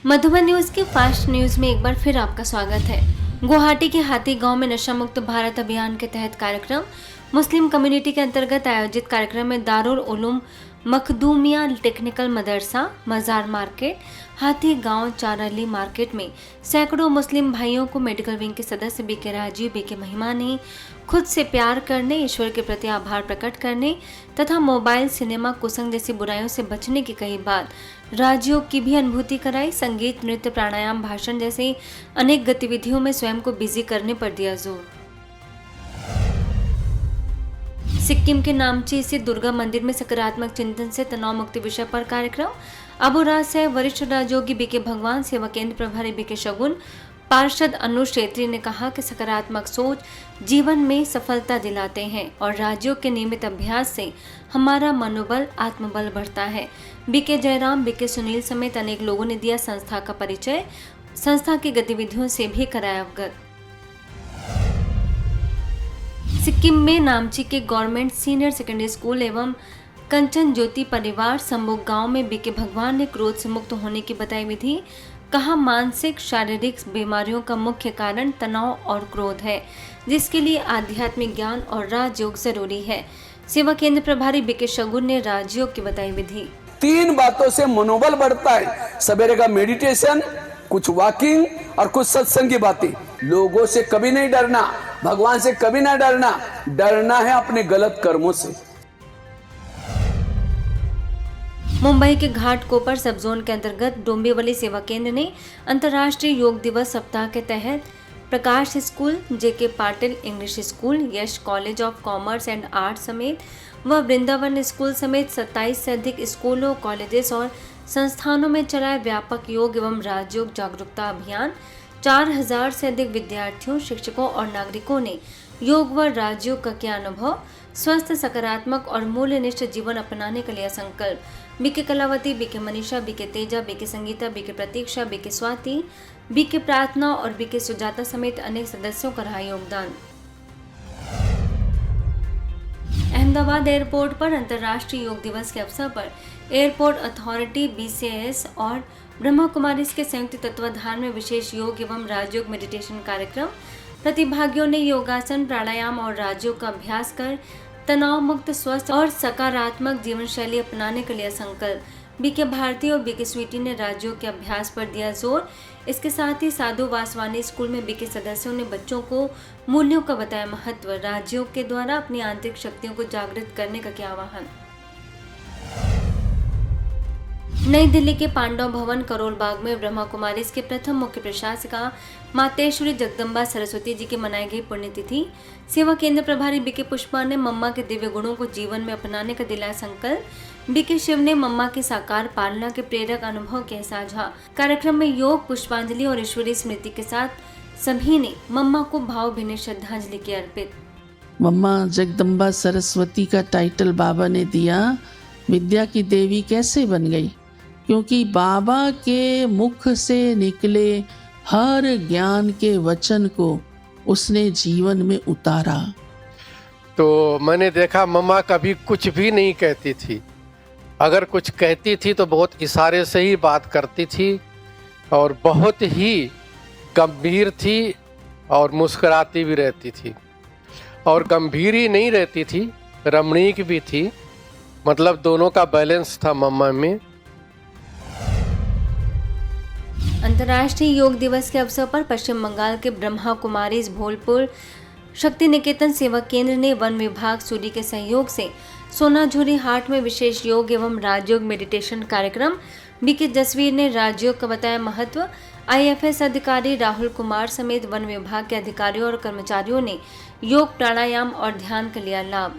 Madhuban news के fast news में एक बार फिर आपका स्वागत है। गुवाहाटी के हाथी गांव में नशा मुक्त भारत अभियान के तहत कार्यक्रम मुस्लिम कम्युनिटी के अंतर्गत आयोजित कार्यक्रम में दारुल उलूम मखदूमिया टेक्निकल मदरसा, मजार मार्केट, हाथी गांव, चारली मार्केट में सैकड़ों मुस्लिम भाइयों को मेडिकल विंग के सदस्य बीके राजीव, बीके महिमा ने खुद से प्यार करने, ईश्वर के प्रति आभार प्रकट करने तथा मोबाइल, सिनेमा, कुसंग जैसी बुराइयों से बचने की कई बात राजयोग की भी अनुभूति कराई। संगीत, नृत्य, प्राणायाम, भाषण जैसे अनेक गतिविधियों में स्वयं को बिजी करने पर दिया जोर। सिक्किम के नामची स्थित दुर्गा मंदिर में सकारात्मक चिंतन से तनाव मुक्ति विषय पर कार्यक्रम। अबुराज से वरिष्ठ राजयोगी बीके भगवान, सेवा केंद्र प्रभारी बीके शगुन, पार्षद अनुज क्षेत्री ने कहा कि सकारात्मक सोच जीवन में सफलता दिलाते हैं और राजयोग के नियमित अभ्यास से हमारा मनोबल, आत्मबल बढ़ता है। बीके जयराम, बीके सुनील समेत अनेक लोगों ने दिया संस्था का परिचय, संस्था की गतिविधियों से भी कराया अवगत। सिक्किम में नामची के गवर्नमेंट सीनियर सेकेंडरी स्कूल एवं कंचन ज्योति परिवार संबोग गांव में बीके भगवान ने क्रोध से मुक्त होने की बताई विधि। कहा, मानसिक शारीरिक बीमारियों का मुख्य कारण तनाव और क्रोध है, जिसके लिए आध्यात्मिक ज्ञान और राजयोग जरूरी है। सेवा केंद्र प्रभारी बीके शगुन ने राजयोग की बताई विधि। 3 बातों से मनोबल बढ़ता है। सवेरे का मेडिटेशन, कुछ वॉकिंग और कुछ सत्संग की बातें। लोगों से कभी नहीं डरना, भगवान से कभी ना डरना, डरना है अपने गलत कर्मों से। मुंबई के घाटकोपर सब जोन के अंतर्गत डोंबिवली सेवा केंद्र ने अंतर्राष्ट्रीय योग दिवस सप्ताह के तहत Prakash school, JK Patil English school, Yash college of commerce and art समेत व वृंदावन स्कूल समेत 27 से अधिक स्कूलों, कॉलेजेस और संस्थानों में चलाए व्यापक योग एवं राजयोग जागरूकता अभियान। 4000 से अधिक विद्यार्थियों, शिक्षकों और नागरिकों ने योग व राजयोग का किया अनुभव। स्वस्थ, सकारात्मक और मूल्यनिष्ठ जीवन अपनाने का लिया संकल्प। BK Kalavati, BK Manisha, BK Teja, BK Sangeeta, BK Pratiksha, BK Swati, BK Prarthana और बीके सुजाता समेत अनेक सदस्यों का रहा योगदान। अहमदाबाद एयरपोर्ट पर अंतर्राष्ट्रीय योग दिवस के अवसर पर एयरपोर्ट अथॉरिटी, बीसीएएस और ब्रह्मा कुमारीज के संयुक्त तत्वाधान में विशेष योग एवं राजयोग मेडिटेशन कार्यक्रम। प्रतिभागियों ने योगासन, प्राणायाम और राजयोग का अभ्यास कर तनाव मुक्त, स्वस्थ और सकारात्मक जीवन शैली अपनाने के लिए संकल्प। बीके भारती और बीके स्वीटी ने राजयोग के अभ्यास पर दिया जोर। इसके साथ ही साधु वासवानी स्कूल में बीके सदस्यों ने बच्चों को मूल्यों का बताया महत्व। राजयोग के द्वारा अपनी आंतरिक शक्तियों को जागृत करने का किया आह्वान। नई दिल्ली के पांडव भवन करोल बाग में ब्रह्मा कुमारीज के प्रथम मुख्य प्रशासिका मातेश्वरी जगदम्बा सरस्वती जी की मनाई गई पुण्यतिथि। सेवा केंद्र प्रभारी बीके पुष्पा ने मम्मा के दिव्य गुणों को जीवन में अपनाने का दिलाया संकल्प। बीके शिव ने मम्मा की साकार पालना के प्रेरक अनुभव किया साझा। कार्यक्रम में योग, पुष्पांजलि और ईश्वरीय स्मृति के साथ सभी ने मम्मा को भावभीनी श्रद्धांजलि की अर्पित। मम्मा जगदम्बा सरस्वती का टाइटल बाबा ने दिया। विद्या की देवी कैसे बन गई? क्योंकि बाबा के मुख से निकले हर ज्ञान के वचन को उसने जीवन में उतारा। तो मैंने देखा मम्मा कभी कुछ भी नहीं कहती थी। अगर कुछ कहती थी तो बहुत इशारे से ही बात करती थी और बहुत ही गंभीर थी और मुस्कुराती भी रहती थी। और गंभीर ही नहीं रहती थी, रमणीक भी थी। मतलब दोनों का बैलेंस था मम्मा में। अंतर्राष्ट्रीय योग दिवस के अवसर पर पश्चिम बंगाल के ब्रह्मा कुमारीज भोलपुर शक्ति निकेतन सेवा केंद्र ने वन विभाग सूरी के सहयोग से सोनाझुरी हाट में विशेष योग एवं राजयोग मेडिटेशन कार्यक्रम। बीके जसवीर ने राजयोग का बताया महत्व। आईएफएस अधिकारी राहुल कुमार समेत वन विभाग के अधिकारियों और कर्मचारियों ने योग, प्राणायाम और ध्यान का लिया लाभ।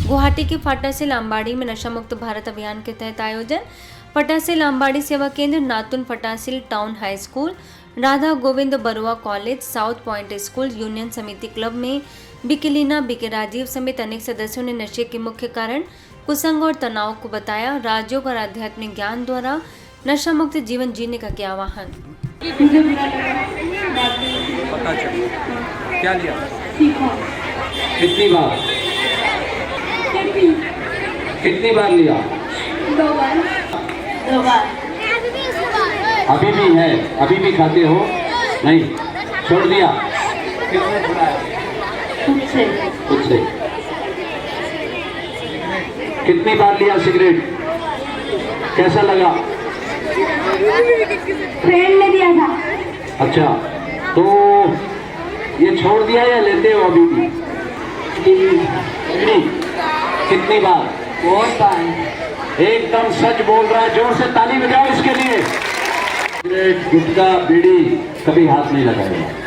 गुवाहाटी के फाटा से लांबाड़ी में नशा मुक्त भारत अभियान के तहत आयोजन। फटासिल लांबाड़ी सेवा केंद्र, Natun Fatasil town high school, Radha Govind Baruah college, south point school, union Samiti club में बीके लीना, बीके राजीव समेत अनेक सदस्यों ने नशे के मुख्य कारण, कुसंग और तनाव को बताया। राजयोग और आध्यात्मिक ज्ञान द्वारा नशा मुक्त जीवन जीने का किया आह्वान। पता चला क्या लिया? कितनी बार लिया? 2 बार। 2 बार। अभी भी है, अभी भी खाते हो? नहीं, छोड़ दिया? किसने छुड़ाया? खुद से। खुद से। कितनी बार लिया सिगरेट? कैसा लगा? फ्रेंड ने दिया था। अच्छा, तो ये छोड़ दिया या लेते हो अभी भी? बीड़ी कितनी बार? बहुत बार। एकदम सच बोल रहा है, जोर से ताली बजाओ इसके लिए। सिगरेट, गुटखा, बीड़ी कभी हाथ नहीं लगाएगा।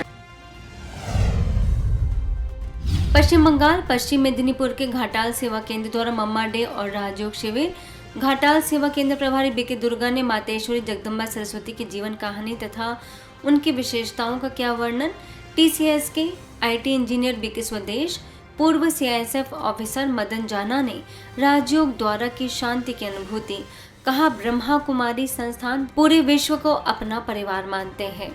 पश्चिम बंगाल पश्चिम मेदिनीपुर के घाटाल सेवा केंद्र द्वारा मम्मा डे और राजयोग शिविर। घाटाल सेवा केंद्र प्रभारी बीके दुर्गा ने मातेश्वरी जगदम्बा सरस्वती की जीवन कहानी तथा उनकी विशेषताओं का किया वर्णन। टीसीएस के आईटी इंजीनियर बीके स्वदेश, पूर्व सीआईएसएफ ऑफिसर मदन जाना ने राजयोग द्वारा की शांति की अनुभूति, कहा ब्रह्मा कुमारी संस्थान पूरे विश्व को अपना परिवार मानते हैं।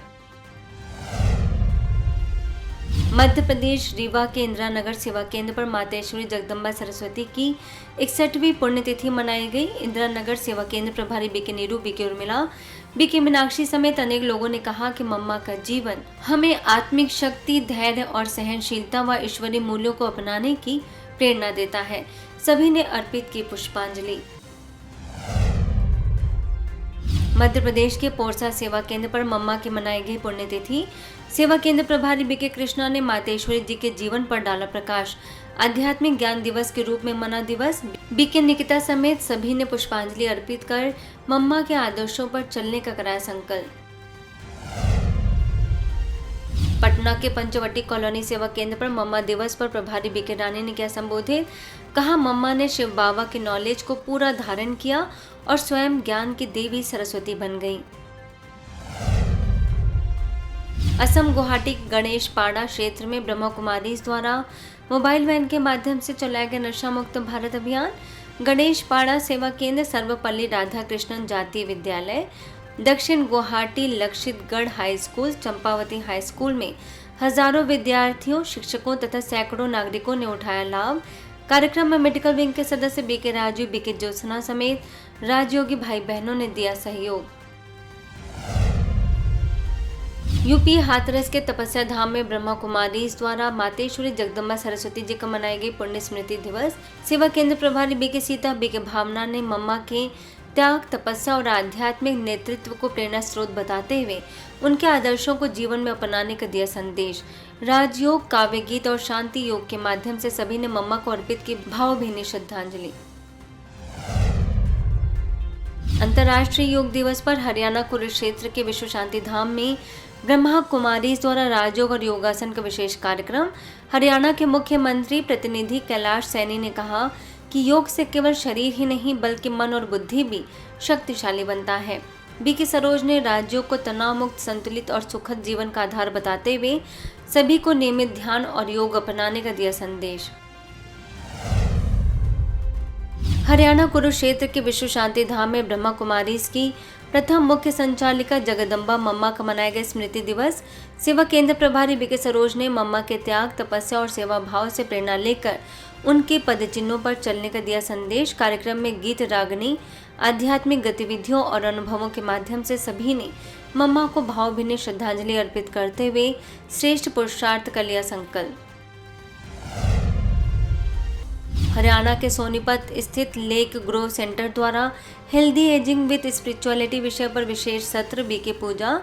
मध्य प्रदेश रीवा के इंदिरा नगर सेवा केंद्र पर मातेश्वरी जगदम्बा सरस्वती की 61वीं पुण्यतिथि मनाई गई। इंदिरा नगर सेवा केंद्र प्रभारी BK Neeru, BK Urmila, BK Meenakshi समेत अनेक लोगों ने कहा कि मम्मा का जीवन हमें आत्मिक शक्ति, धैर्य और सहनशीलता व ईश्वरीय मूल्यों को अपनाने की प्रेरणा देता है। सभी ने अर्पित की पुष्पांजलि। मध्य प्रदेश के पोरसा सेवा केंद्र पर मम्मा की मनाई गई पुण्यतिथि। सेवा केंद्र प्रभारी बीके कृष्णा ने मातेश्वरी जी के जीवन पर डाला प्रकाश। आध्यात्मिक ज्ञान दिवस के रूप में मना दिवस। बीके निकिता समेत सभी ने पुष्पांजलि अर्पित कर मम्मा के आदर्शों पर चलने का कराया संकल्प। पटना के पंचवटी कॉलोनी सेवा केंद्र पर मम्मा दिवस पर प्रभारी बीके रानी ने किया संबोधित। कहा मम्मा ने शिव बाबा के नॉलेज को पूरा धारण किया और स्वयं ज्ञान की देवी सरस्वती बन गई। असम गुवाहाटी गणेश पाड़ा क्षेत्र में ब्रह्मा कुमारीज द्वारा मोबाइल वैन के माध्यम से चलाया गया नशा मुक्त भारत अभियान। गणेश पाड़ा सेवा केंद्र सर्वपल्ली राधा कृष्णन जातीय विद्यालय, दक्षिण Guwahati Lakshitgarh high school, Champavati high school में हजारों विद्यार्थियों, शिक्षकों तथा सैकड़ों नागरिकों ने उठाया लाभ। कार्यक्रम में मेडिकल विंग के सदस्य बीके राजू, बीके ज्योत्सना समेत राजयोगी भाई बहनों ने दिया सहयोग। यूपी हाथरस के तपस्या धाम में ब्रह्मा कुमारीज द्वारा मातेश्वरी जगदम्बा सरस्वती जी का मनाई गई पुण्य स्मृति दिवस। सेवा केंद्र प्रभारी बीके सीता, बीके भावना ने मम्मा के त्याग, तपस्या और आध्यात्मिक नेतृत्व को प्रेरणा स्रोत बताते हुए उनके आदर्शों को जीवन में अपनाने का दिया संदेश। राजयोग, काव्य गीत और शांति योग के माध्यम से सभी ने मम्मा को अर्पित की भावभीनी श्रद्धांजलि। अंतर्राष्ट्रीय योग दिवस पर हरियाणा कुरुक्षेत्र के विश्व शांति धाम में ब्रह्मा कुमारीज द्वारा राजयोग और योगासन का विशेष कार्यक्रम। हरियाणा के मुख्यमंत्री प्रतिनिधि कैलाश सैनी ने कहा कि योग से केवल शरीर ही नहीं बल्कि मन और बुद्धि भी शक्तिशाली बनता है। बीके सरोज ने राजयोग को तनाव मुक्त, संतुलित और सुखद जीवन का आधार बताते हुए सभी को नियमित ध्यान और योग अपनाने का दिया संदेश। हरियाणा कुरुक्षेत्र के विश्व शांति धाम में ब्रह्मा कुमारीज की प्रथम मुख्य संचालिका जगदम्बा मम्मा का मनाया गया स्मृति दिवस। सेवा केंद्र प्रभारी बीके सरोज ने मम्मा के त्याग, तपस्या और सेवा भाव से प्रेरणा लेकर उनके पदचिन्हों पर चलने का दिया संदेश। कार्यक्रम में गीत, रागनी, आध्यात्मिक गतिविधियों और अनुभवों के माध्यम से सभी ने मम्मा को भावभीनी श्रद्धांजलि अर्पित करते हुए श्रेष्ठ पुरुषार्थ का लिया संकल्प। हरियाणा के सोनीपत स्थित लेक ग्रोव सेंटर द्वारा हेल्दी एजिंग विद स्पिरिचुअलिटी विषय पर विशेष सत्र। BK Pooja,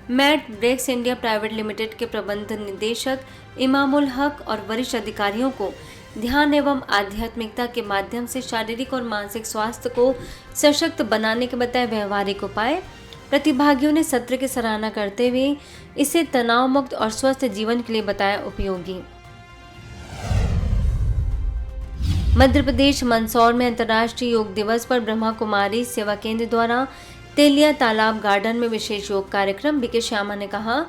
Mat Brakes India private limited के प्रबंध निदेशक इमामुल हक और वरिष्ठ अधिकारियों को ध्यान एवं आध्यात्मिकता के माध्यम से शारीरिक और मानसिक स्वास्थ्य को सशक्त बनाने के बताए व्यवहारिक उपाय। प्रतिभागियों ने सत्र की सराहना करते हुए इसे तनाव मुक्त और स्वस्थ जीवन के लिए बताया उपयोगी। मध्य प्रदेश मंदसौर में अंतर्राष्ट्रीय योग दिवस पर ब्रह्मा कुमारी सेवा केंद्र द्वारा तेलिया तालाब गार्डन में विशेष योग कार्यक्रम। बीके श्यामा ने कहा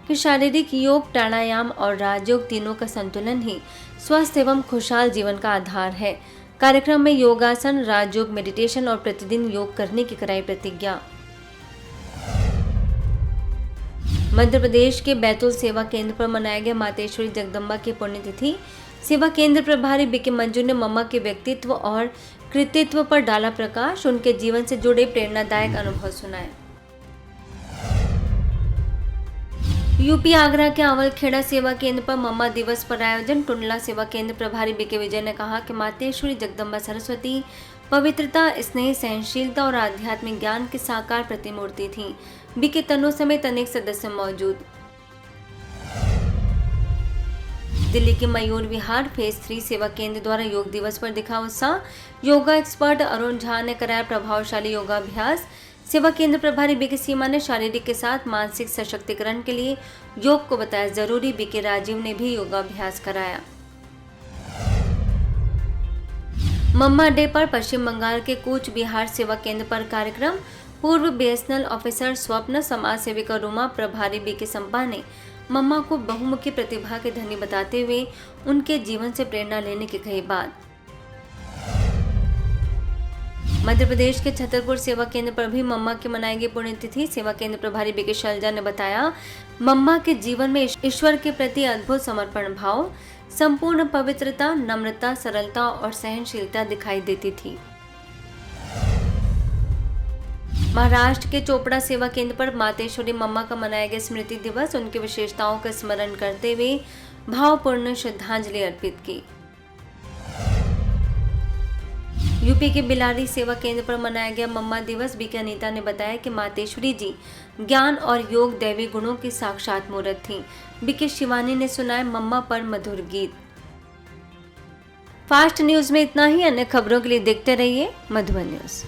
कि शारीरिक योग, प्राणायाम और राजयोग तीनों का संतुलन ही स्वस्थ एवं खुशहाल जीवन का आधार है। कार्यक्रम में योगासन, राजयोग, मेडिटेशन और प्रतिदिन योग करने की कराई प्रतिज्ञा। मध्य प्रदेश के बैतूल सेवा केंद्र पर मनाया गया मातेश्वरी जगदम्बा की पुण्यतिथि। सेवा केंद्र प्रभारी बीके मंजू ने मम्मा के व्यक्तित्व और कृतित्व पर डाला प्रकाश, उनके जीवन से जुड़े प्रेरणादायक अनुभव सुनाए। यूपी आगरा के आवलखेड़ा सेवा केंद्र पर मम्मा दिवस पर आयोजन। टुंडला सेवा केंद्र प्रभारी बीके विजय ने कहा कि मातेश्वरी जगदम्बा सरस्वती पवित्रता, स्नेह, सहनशीलता और आध्यात्मिक ज्ञान की साकार प्रतिमूर्ति थी। बीके तनु समेत अनेक सदस्य मौजूद। दिल्ली के मयूर विहार फेज 3 सेवा केंद्र द्वारा योग दिवस पर दिखा उत्साह। योगा एक्सपर्ट अरुण झा ने कराया प्रभावशाली योगाभ्यास। सेवा केंद्र प्रभारी बीके सीमा ने शारीरिक के साथ मानसिक सशक्तिकरण के लिए योग को बताया जरूरी। बीके राजीव ने भी योगाभ्यास कराया। मम्मा डे पर पश्चिम बंगाल के कूच बिहार सेवा केंद्र पर कार्यक्रम। पूर्व बीएसएनएल ऑफिसर स्वप्न, समाज सेविका रुमा, प्रभारी बीके संपा ने मम्मा को बहुमुखी प्रतिभा के धनी बताते हुए उनके जीवन से प्रेरणा लेने की कही बात। मध्य प्रदेश के छतरपुर सेवा केंद्र पर भी मम्मा की मनाई गई पुण्यतिथि। सेवा केंद्र प्रभारी बीके शैलजा ने बताया, मम्मा के जीवन में ईश्वर के प्रति अद्भुत समर्पण भाव, संपूर्ण पवित्रता, नम्रता, सरलता और सहनशीलता दिखाई देती थी। महाराष्ट्र के चोपड़ा सेवा केंद्र पर मातेश्वरी मम्मा का मनाया गया स्मृति दिवस। उनकी विशेषताओं का स्मरण करते हुए भावपूर्ण श्रद्धांजलि अर्पित की। यूपी के बिलारी सेवा केंद्र पर मनाया गया मम्मा दिवस। बीके अनीता ने बताया कि मातेश्वरी जी ज्ञान और योग दैवी गुणों की साक्षात मूर्त थी। बीके शिवानी ने सुनाए मम्मा पर मधुर गीत। फास्ट न्यूज में इतना ही। अन्य खबरों के लिए देखते रहिए मधुबन न्यूज।